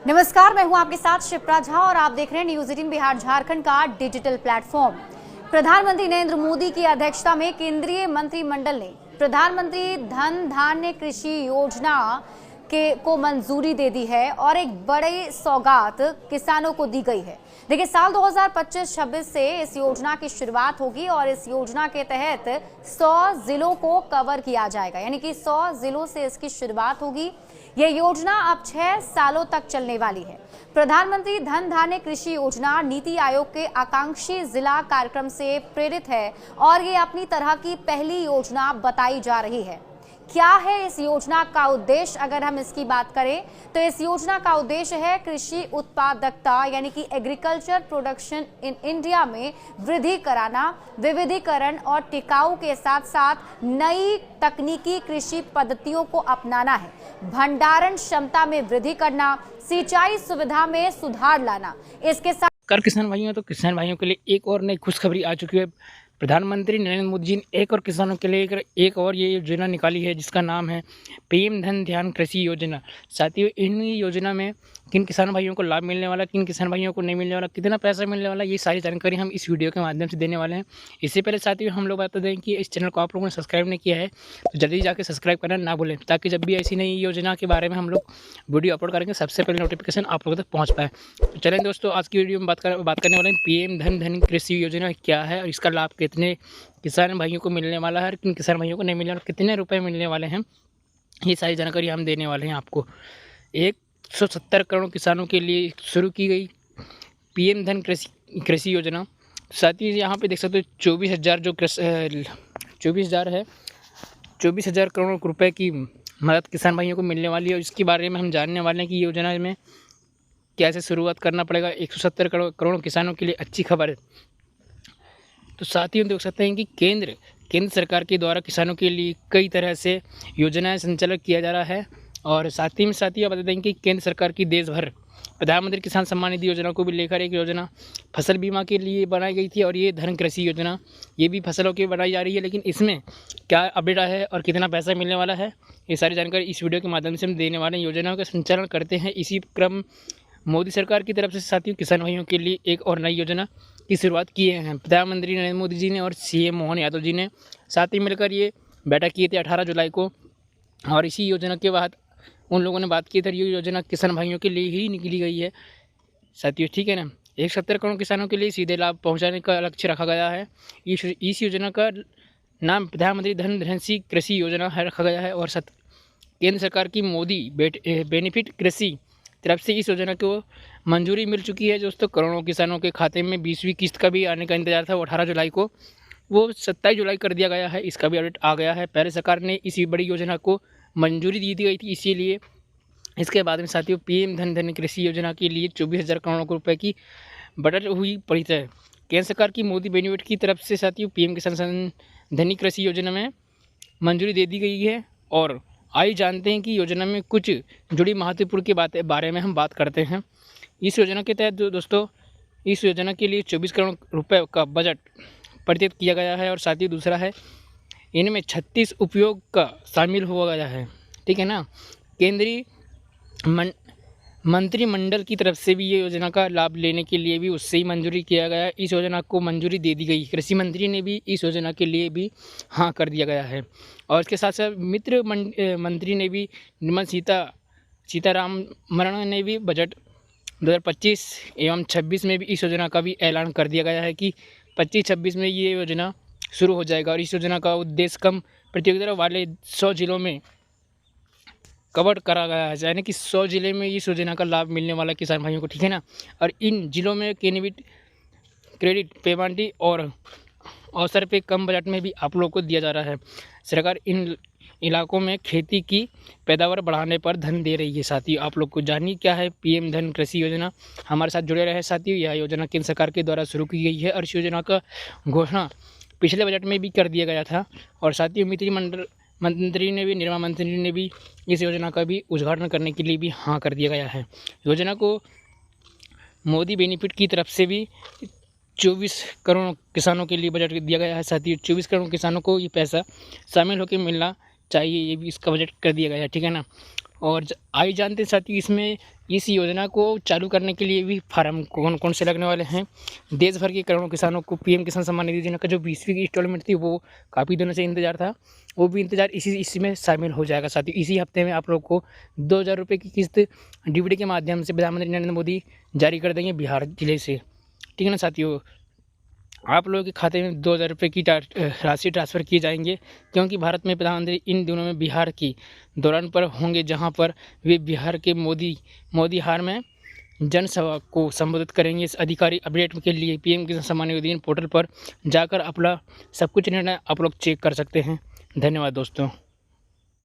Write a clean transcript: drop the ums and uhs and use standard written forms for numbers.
नमस्कार, मैं हूं आपके साथ शिप्रा झा और आप देख रहे हैं न्यूज 18 बिहार झारखंड का डिजिटल प्लेटफॉर्म। प्रधानमंत्री नरेंद्र मोदी की अध्यक्षता में केंद्रीय मंत्रिमंडल ने प्रधानमंत्री धन धान्य कृषि योजना को मंजूरी दे दी है और एक बड़ी सौगात किसानों को दी गई है। देखिए, साल 2025-26 से इस योजना की शुरुआत होगी और इस योजना के तहत 100 जिलों को कवर किया जाएगा, यानी कि 100 जिलों से इसकी शुरुआत होगी। यह योजना अब 6 सालों तक चलने वाली है। प्रधानमंत्री धन धान्य कृषि योजना नीति आयोग के आकांक्षी जिला कार्यक्रम से प्रेरित है और ये अपनी तरह की पहली योजना बताई जा रही है। क्या है इस योजना का उद्देश्य? अगर हम इसकी बात करें तो इस योजना का उद्देश्य है कृषि उत्पादकता यानी कि एग्रीकल्चर प्रोडक्शन इन इंडिया में वृद्धि कराना, विविधीकरण और टिकाऊ के साथ साथ नई तकनीकी कृषि पद्धतियों को अपनाना है, भंडारण क्षमता में वृद्धि करना, सिंचाई सुविधा में सुधार लाना। इसके साथ किसान भाइयों, तो किसान भाइयों के लिए एक और नई खुशखबरी आ चुकी है। प्रधानमंत्री नरेंद्र मोदी जी ने एक और किसानों के लिए एक और ये योजना निकाली है जिसका नाम है पीएम धन धान्य कृषि योजना। साथियों, इन योजना में किन किसान भाइयों को लाभ मिलने वाला, किन किसान भाइयों को नहीं मिलने वाला, कितना पैसा मिलने वाला, ये सारी जानकारी हम इस वीडियो के माध्यम से देने वाले हैं। इससे पहले साथियों हम लोग बता दें कि इस चैनल को आप लोगों ने सब्सक्राइब नहीं किया है तो जल्दी जाकर सब्सक्राइब करना ना भूलें, ताकि जब भी ऐसी नई योजना के बारे में हम लोग वीडियो अपलोड करेंगे सबसे पहले नोटिफिकेशन आप लोगों तक पहुँच पाए। तो चलें दोस्तों, आज की वीडियो में बात करने वाले हैं पीएम धन धान्य कृषि योजना क्या है और इसका लाभ कितने किसान भाइयों को मिलने वाला है, किन किसान भाइयों को नहीं मिलने वाला, कितने रुपए मिलने वाले हैं, ये सारी जानकारी हम देने वाले हैं आपको। 170 करोड़ किसानों के लिए शुरू की गई पीएम धन कृषि योजना। साथ ही यहाँ पे देख सकते हो 24,000 जो 24,000 है, 24,000 करोड़ रुपए की मदद किसान भाइयों को मिलने वाली है और इसके बारे में हम जानने वाले हैं कि योजना में कैसे शुरुआत करना पड़ेगा। 170 करोड़ किसानों के लिए अच्छी खबर है। तो साथियों देख सकते हैं कि केंद्र सरकार के द्वारा किसानों के लिए कई तरह से योजनाएं संचालित किया जा रहा है और साथ ही बता दें कि केंद्र सरकार की देश भर प्रधानमंत्री किसान सम्मान निधि योजना को भी लेकर एक योजना फसल बीमा के लिए बनाई गई थी और ये धन कृषि योजना ये भी फसलों की बनाई जा रही है। लेकिन इसमें क्या अपडेट है और कितना पैसा मिलने वाला है, ये सारी जानकारी इस वीडियो के माध्यम से हम देने वाले हैं। योजनाओं का संचालन करते हैं इसी क्रम मोदी सरकार की तरफ से साथियों किसान भाइयों के लिए एक और नई योजना की शुरुआत किए हैं प्रधानमंत्री नरेंद्र मोदी जी ने और सीएम मोहन यादव जी ने साथ ही मिलकर ये बैठक की थी 18 जुलाई को। और इसी योजना के बाद उन लोगों ने बात की थी, ये योजना किसान भाइयों के लिए ही निकली गई है साथियों, ठीक है ना। 170 करोड़ किसानों के लिए सीधे लाभ पहुँचाने का लक्ष्य रखा गया है। इस योजना का नाम प्रधानमंत्री धन धान्य कृषि योजना रखा गया है और केंद्र सरकार की मोदी बेनिफिट कृषि तरफ से इस योजना को मंजूरी मिल चुकी है। दोस्तों, करोड़ों किसानों के खाते में 20वीं किस्त का भी आने का इंतजार था, वो 18 जुलाई को, वो 27 जुलाई कर दिया गया है। इसका भी अपडेट आ गया है। पहले सरकार ने इसी बड़ी योजना को मंजूरी दी गई थी, इसीलिए इसके बाद में साथियों पीएम धन धान्य कृषि योजना के लिए 24,000 करोड़ रुपए की बजट हुई पड़ी है। केंद्र सरकार की मोदी बेनिफिट की तरफ से साथियों पीएम किसान धन्य कृषि योजना में मंजूरी दे दी गई है। और आइए जानते हैं कि योजना में कुछ जुड़ी महत्वपूर्ण के बारे में हम बात करते हैं। इस योजना के तहत दोस्तों इस योजना के लिए 24 करोड़ रुपए का बजट प्रतीत किया गया है और साथ ही दूसरा है इनमें 36 उपयोग का शामिल हुआ गया है, ठीक है ना। केंद्रीय मंत्रिमंडल की तरफ से भी ये योजना का लाभ लेने के लिए भी उससे ही मंजूरी किया गया। इस योजना को मंजूरी दे दी गई। कृषि मंत्री ने भी इस योजना के लिए भी हाँ कर दिया गया है और इसके साथ साथ मित्र मंत्री ने भी निर्मला सीतारामन ने भी बजट 2025 एवं 26 में भी इस योजना का भी ऐलान कर दिया गया है कि 25-26 में ये योजना शुरू हो जाएगा और इस योजना का उद्देश्य कम प्रतियोगिता वाले 100 जिलों में कवर करा गया है, यानी कि 100 जिले में इस योजना का लाभ मिलने वाला किसान भाइयों को, ठीक है ना। और इन जिलों में क्रेडिट पेमेंट और अवसर पे कम बजट में भी आप लोगों को दिया जा रहा है। सरकार इन इलाकों में खेती की पैदावार बढ़ाने पर धन दे रही है। साथियों, आप लोग को जानिए क्या है पीएम धन कृषि योजना। हमारे साथ जुड़े रहे साथियों। यह योजना केंद्र सरकार के द्वारा शुरू की गई है और इस योजना का घोषणा पिछले बजट में भी कर दिया गया था और साथियों निर्मला मंत्री ने भी इस योजना का भी उद्घाटन करने के लिए भी हाँ कर दिया गया है। योजना को मोदी बेनिफिट की तरफ से भी 24 करोड़ किसानों के लिए बजट दिया गया है। साथियों, 24 करोड़ किसानों को ये पैसा शामिल होकर मिलना चाहिए, ये भी इसका बजट कर दिया गया है, ठीक है ना। और आइए जानते हैं साथियों इसमें इस योजना को चालू करने के लिए भी फार्म कौन कौन से लगने वाले हैं। देश भर के करोड़ों किसानों को पीएम किसान सम्मान निधि योजना का जो 20वीं की इंस्टॉलमेंट थी वो काफ़ी दिनों से इंतजार था, वो भी इंतजार इसी में शामिल हो जाएगा साथियों। इसी हफ्ते में आप लोग को 2000 रुपये की किस्त डीबीटी के माध्यम से प्रधानमंत्री नरेंद्र मोदी जारी कर देंगे बिहार जिले से। ठीक है ना साथियों, आप लोगों के खाते में 2000 रुपये की राशि ट्रांसफ़र की जाएंगे, क्योंकि भारत में प्रधानमंत्री इन दिनों में बिहार की दौरान पर होंगे, जहां पर वे बिहार के मोदी हार में जनसभा को संबोधित करेंगे। इस अधिकारी अपडेट के लिए पीएम किसान सम्मान निधि पोर्टल पर जाकर अपना सब कुछ निर्णय आप लोग चेक कर सकते हैं। धन्यवाद दोस्तों।